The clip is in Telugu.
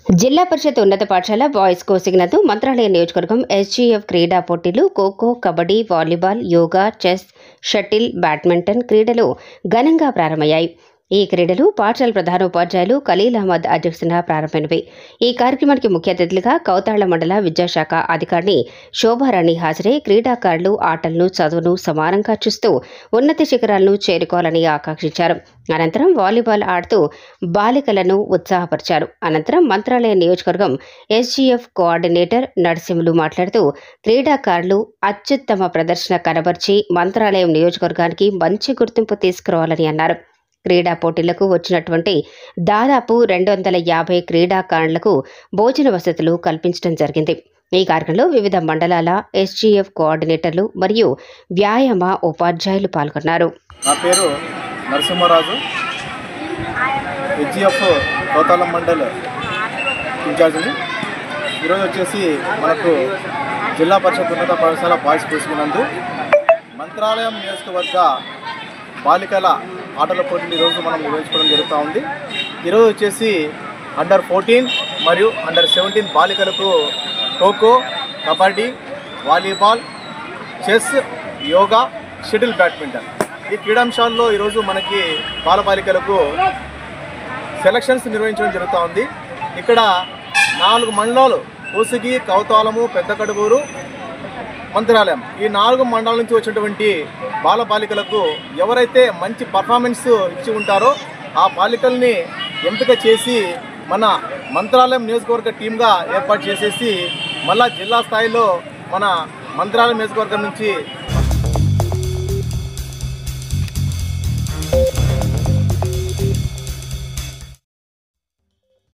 జిల్లా పరిషత్ ఉన్నత పాఠశాల బాయ్స్ కోచింగ్ నందు మంత్రాలయ నియోజకవర్గం ఎస్జీఎఫ్ క్రీడా పోటీలు kho kho, kabaddi, volleyball, yoga, chess, shuttle, badminton క్రీడలు ఘనంగా ప్రారంభమయ్యాయి. ఈ క్రీడలు పాఠశాల ప్రధానోపాధ్యాయులు ఖలీల్ అహ్మద్ అధ్యక్షతన ప్రారంభమైనవి. ఈ కార్యక్రమానికి ముఖ్య అతిథులుగా కౌతాళ్ల మండల విద్యాశాఖ అధికారిని శోభారాణి హాజరై క్రీడాకారులు ఆటలను, చదువును సమానంగా చూస్తూ ఉన్నత శిఖరాలను చేరుకోవాలని ఆకాంక్షించారు. అనంతరం వాలీబాల్ ఆడుతూ బాలికలను ఉత్సాహపరిచారు. అనంతరం మంత్రాలయ నియోజకవర్గం ఎస్జీఎఫ్ కోఆర్డినేటర్ నరసింహులు మాట్లాడుతూ క్రీడాకారులు అత్యుత్తమ ప్రదర్శన కనబర్చి మంత్రాలయం నియోజకవర్గానికి మంచి గుర్తింపు తీసుకురావాలని అన్నారు. క్రీడా పోటీలకు వచ్చినటువంటి దాదాపు 250 క్రీడాకారులకు భోజన వసతులు కల్పించడం జరిగింది. ఈ కార్యక్రమంలో వివిధ మండలాల ఎస్జీఎఫ్ కోఆర్డినేటర్లు మరియు వ్యాయామ ఉపాధ్యాయులు పాల్గొన్నారు. నా పేరు నరసింహరాజు, ఎస్జీఎఫ్ కౌతాళం మండల్ ఇన్ఛార్జిని. ఈరోజు వచ్చేసి మనకు జిల్లా పరిషత్ ఉన్నత పాఠశాల బాయ్స్ కోచింగ్ నందు మంత్రాలయం నియోజకవర్గ బాలికల ఆటల పోటీలు ఈరోజు మనం నిర్వహించుకోవడం జరుగుతూ ఉంది. ఈరోజు వచ్చేసి అండర్ 14 మరియు అండర్ 17 బాలికలకు kho kho, kabaddi, volleyball, chess, yoga, shuttle, badminton ఈ క్రీడాంశాల్లో ఈరోజు మనకి బాలబాలికలకు సెలక్షన్స్ నిర్వహించడం జరుగుతూ ఉంది. ఇక్కడ 4 మండలాలు కోసిగి, కౌతాళము, పెద్ద కడుగూరు, మంత్రాలయం ఈ 4 మండలాల నుంచి వచ్చినటువంటి బాలబాలికలకు ఎవరైతే మంచి పర్ఫార్మెన్స్ ఇచ్చి ఉంటారో ఆ బాలికల్ని ఎంపిక చేసి మన మంత్రాలయం నియోజకవర్గ టీమ్గా ఏర్పాటు చేసేసి మళ్ళా జిల్లా స్థాయిలో మన మంత్రాలయం నియోజకవర్గం నుంచి